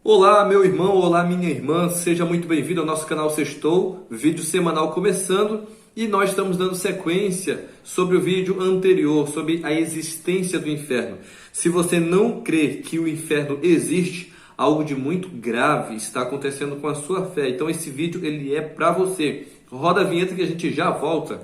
Olá, meu irmão, olá, minha irmã, seja muito bem-vindo ao nosso canal Sextou, vídeo semanal começando, e nós estamos dando sequência sobre o vídeo anterior, sobre a existência do inferno. Se você não crê que o inferno existe, algo de muito grave está acontecendo com a sua fé. Então esse vídeo ele é para você. Roda a vinheta que a gente já volta.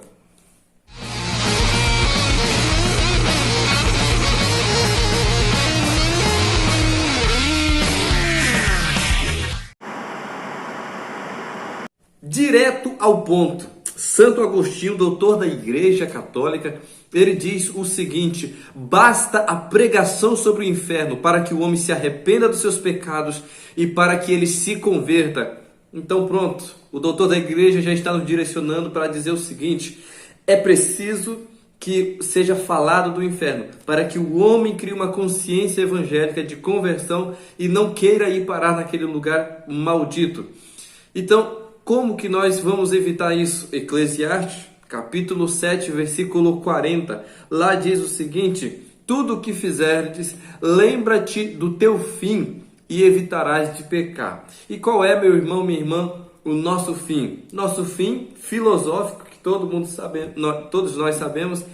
Direto ao ponto. Santo Agostinho, doutor da Igreja Católica, ele diz o seguinte: basta a pregação sobre o inferno para que o homem se arrependa dos seus pecados e para que ele se converta. Então pronto, o doutor da Igreja já está nos direcionando para dizer o seguinte: é preciso que seja falado do inferno, para que o homem crie uma consciência evangélica de conversão e não queira ir parar naquele lugar maldito. Então, como que nós vamos evitar isso? Eclesiastes, capítulo 7, versículo 40. Lá diz o seguinte: tudo o que fizerdes, lembra-te do teu fim e evitarás de pecar. E qual é, meu irmão, minha irmã, o nosso fim? Nosso fim filosófico, que todos nós sabemos,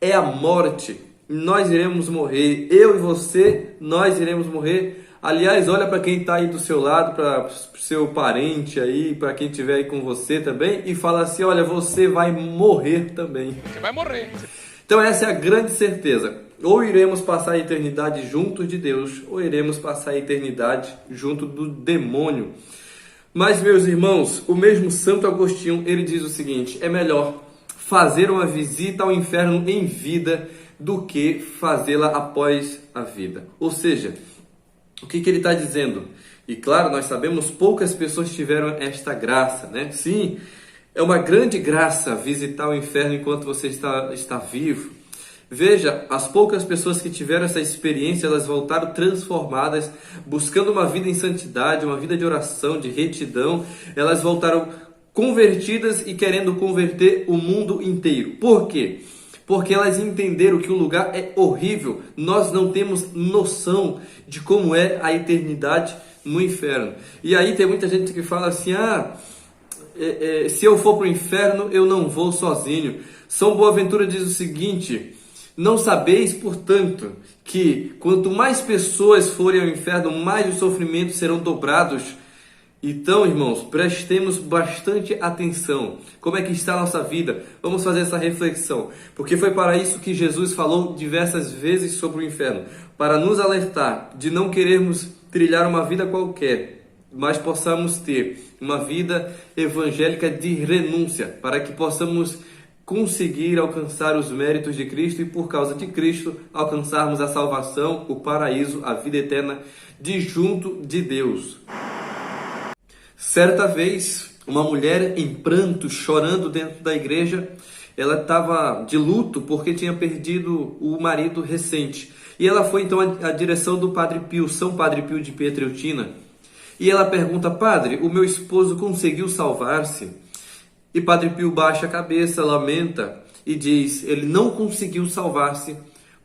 é a morte. Nós iremos morrer, eu e você, nós iremos morrer. Aliás, olha para quem está aí do seu lado, para o seu parente aí, para quem estiver aí com você também, e fala assim: olha, você vai morrer também. Você vai morrer. Então essa é a grande certeza. Ou iremos passar a eternidade junto de Deus, ou iremos passar a eternidade junto do demônio. Mas, meus irmãos, o mesmo Santo Agostinho, ele diz o seguinte: é melhor fazer uma visita ao inferno em vida do que fazê-la após a vida. Ou seja, o que ele está dizendo? E claro, nós sabemos, poucas pessoas tiveram esta graça, né? Sim, é uma grande graça visitar o inferno enquanto você está vivo. Veja, as poucas pessoas que tiveram essa experiência, elas voltaram transformadas, buscando uma vida em santidade, uma vida de oração, de retidão. Elas voltaram convertidas e querendo converter o mundo inteiro. Por quê? Porque elas entenderam que o lugar é horrível. Nós não temos noção de como é a eternidade no inferno. E aí tem muita gente que fala assim: se eu for para o inferno, eu não vou sozinho. São Boaventura diz o seguinte: não sabeis, portanto, que quanto mais pessoas forem ao inferno, mais os sofrimentos serão dobrados. Então, irmãos, prestemos bastante atenção. Como é que está a nossa vida? Vamos fazer essa reflexão. Porque foi para isso que Jesus falou diversas vezes sobre o inferno. Para nos alertar de não querermos trilhar uma vida qualquer, mas possamos ter uma vida evangélica de renúncia. Para que possamos conseguir alcançar os méritos de Cristo e, por causa de Cristo, alcançarmos a salvação, o paraíso, a vida eterna de junto de Deus. Certa vez, uma mulher em pranto, chorando dentro da igreja, ela estava de luto porque tinha perdido o marido recente. E ela foi então à direção do Padre Pio, São Padre Pio de Pietrelcina. E ela pergunta: padre, o meu esposo conseguiu salvar-se? E Padre Pio baixa a cabeça, lamenta e diz: ele não conseguiu salvar-se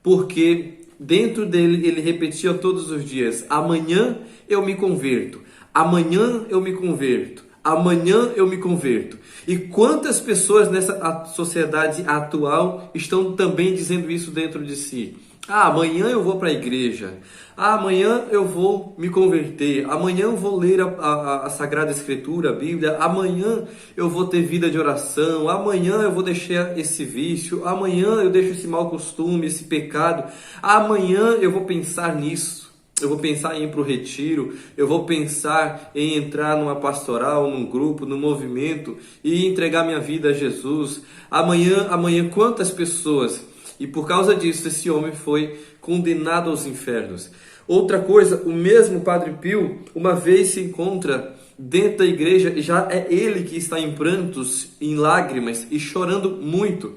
porque dentro dele ele repetia todos os dias: amanhã eu me converto. Amanhã eu me converto, amanhã eu me converto. E quantas pessoas nessa sociedade atual estão também dizendo isso dentro de si? Amanhã eu vou para a igreja, amanhã eu vou me converter, amanhã eu vou ler a Sagrada Escritura, a Bíblia, amanhã eu vou ter vida de oração, amanhã eu vou deixar esse vício, amanhã eu deixo esse mau costume, esse pecado, amanhã eu vou pensar nisso. Eu vou pensar em ir para o retiro, eu vou pensar em entrar numa pastoral, num grupo, num movimento e entregar minha vida a Jesus. Amanhã, quantas pessoas? E por causa disso, esse homem foi condenado aos infernos. Outra coisa, o mesmo Padre Pio, uma vez se encontra dentro da igreja, e já é ele que está em prantos, em lágrimas e chorando muito.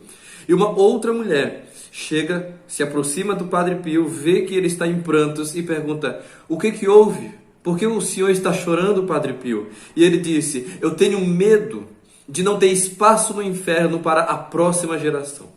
E uma outra mulher chega, se aproxima do Padre Pio, vê que ele está em prantos e pergunta: o que houve? Por que o senhor está chorando, Padre Pio? E ele disse: eu tenho medo de não ter espaço no inferno para a próxima geração.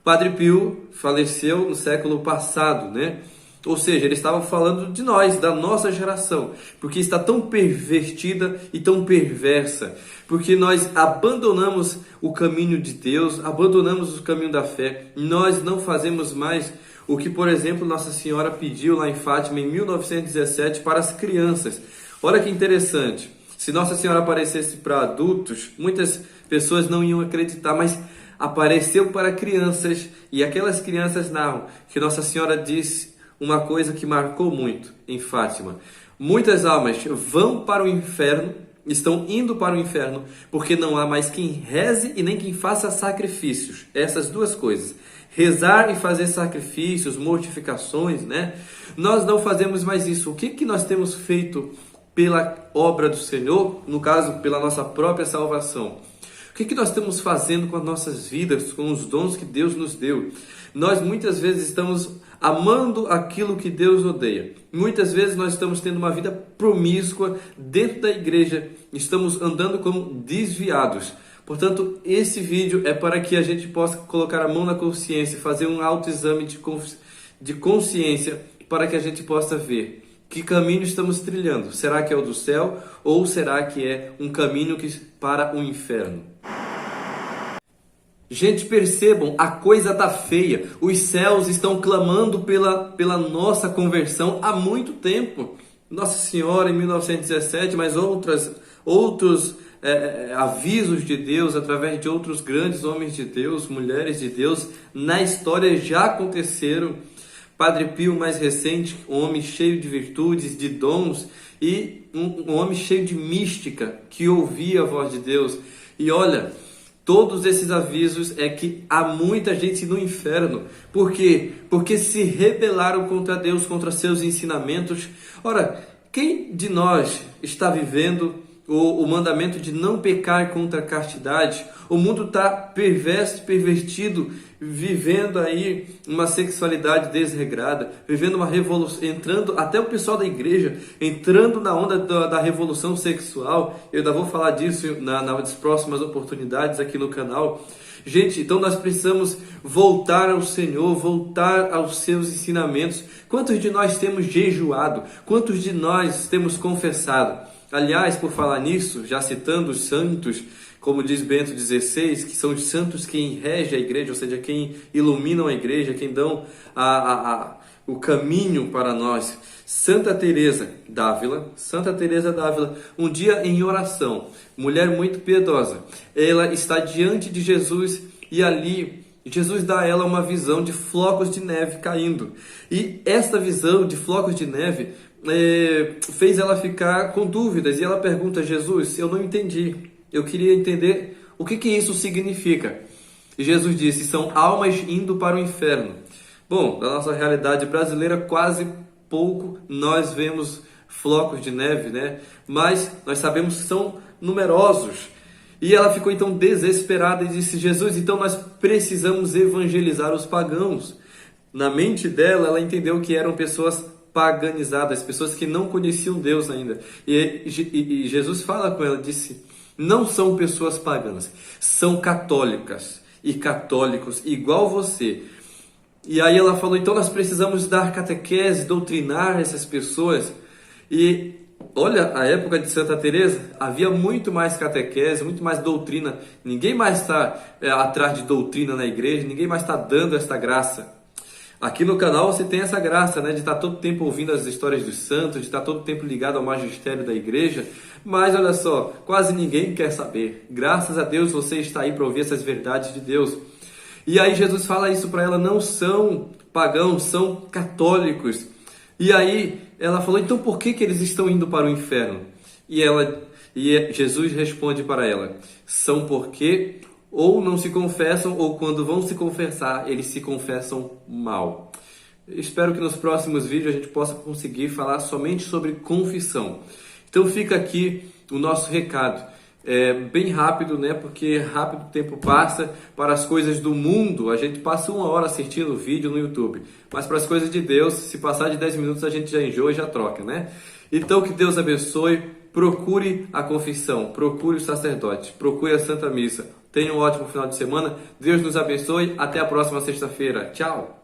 O Padre Pio faleceu no século passado, né? Ou seja, ele estava falando de nós, da nossa geração, porque está tão pervertida e tão perversa, porque nós abandonamos o caminho de Deus, abandonamos o caminho da fé, nós não fazemos mais o que, por exemplo, Nossa Senhora pediu lá em Fátima em 1917 para as crianças. Olha que interessante, se Nossa Senhora aparecesse para adultos, muitas pessoas não iam acreditar, mas apareceu para crianças, e aquelas crianças narram que Nossa Senhora disse uma coisa que marcou muito em Fátima: muitas almas vão para o inferno, estão indo para o inferno, porque não há mais quem reze e nem quem faça sacrifícios. Essas duas coisas, rezar e fazer sacrifícios, mortificações, né? Nós não fazemos mais isso. O que nós temos feito pela obra do Senhor, no caso, pela nossa própria salvação? O que nós estamos fazendo com as nossas vidas, com os dons que Deus nos deu? Nós muitas vezes estamos amando aquilo que Deus odeia. Muitas vezes nós estamos tendo uma vida promíscua dentro da igreja, estamos andando como desviados. Portanto, esse vídeo é para que a gente possa colocar a mão na consciência, fazer um autoexame de consciência, para que a gente possa ver que caminho estamos trilhando. Será que é o do céu ou será que é um caminho para o inferno? Gente, percebam, a coisa tá feia. Os céus estão clamando pela nossa conversão há muito tempo. Nossa Senhora em 1917, mas outros avisos de Deus através de outros grandes homens de Deus, mulheres de Deus, na história já aconteceram. Padre Pio, mais recente, um homem cheio de virtudes, de dons, e um homem cheio de mística, que ouvia a voz de Deus. E olha, todos esses avisos é que há muita gente no inferno. Por quê? Porque se rebelaram contra Deus, contra seus ensinamentos. Ora, quem de nós está vivendo o mandamento de não pecar contra a castidade? O mundo está perverso, pervertido, vivendo aí uma sexualidade desregrada, vivendo uma revolução, entrando, até o pessoal da igreja, entrando na onda da revolução sexual. Eu ainda vou falar disso nas próximas oportunidades aqui no canal. Gente, então nós precisamos voltar ao Senhor, voltar aos seus ensinamentos. Quantos de nós temos jejuado? Quantos de nós temos confessado? Aliás, por falar nisso, já citando os santos, como diz Bento XVI, que são os santos quem rege a igreja, ou seja, quem iluminam a igreja, quem dão o caminho para nós. Santa Teresa d'Ávila, um dia em oração, mulher muito piedosa, ela está diante de Jesus e ali Jesus dá a ela uma visão de flocos de neve caindo. E esta visão de flocos de neve fez ela ficar com dúvidas, e ela pergunta: Jesus, eu não entendi, eu queria entender o que isso significa. E Jesus disse: são almas indo para o inferno. Bom, na nossa realidade brasileira, quase pouco nós vemos flocos de neve, né? Mas nós sabemos que são numerosos. E ela ficou então desesperada e disse: Jesus, então nós precisamos evangelizar os pagãos. Na mente dela, ela entendeu que eram pessoas paganizadas, pessoas que não conheciam Deus ainda. E Jesus fala com ela, disse: não são pessoas pagãs, são católicas e católicos igual você. E aí ela falou: então nós precisamos dar catequese, doutrinar essas pessoas. E olha, a época de Santa Teresa havia muito mais catequese, muito mais doutrina. Ninguém mais está atrás de doutrina na igreja, ninguém mais está dando esta graça. Aqui no canal você tem essa graça, né, de estar todo tempo ouvindo as histórias dos santos, de estar todo tempo ligado ao magistério da igreja, mas olha só, quase ninguém quer saber. Graças a Deus você está aí para ouvir essas verdades de Deus. E aí Jesus fala isso para ela: não são pagãos, são católicos. E aí ela falou: então por que eles estão indo para o inferno? E Jesus responde para ela: são porque ou não se confessam, ou quando vão se confessar, eles se confessam mal. Espero que nos próximos vídeos a gente possa conseguir falar somente sobre confissão. Então fica aqui o nosso recado. Bem rápido, né? Porque rápido o tempo passa. Para as coisas do mundo, a gente passa 1 hora assistindo o vídeo no YouTube. Mas para as coisas de Deus, se passar de 10 minutos, a gente já enjoa e já troca, né? Então que Deus abençoe. Procure a confissão, procure o sacerdote, procure a Santa Missa. Tenha um ótimo final de semana. Deus nos abençoe. Até a próxima sexta-feira. Tchau!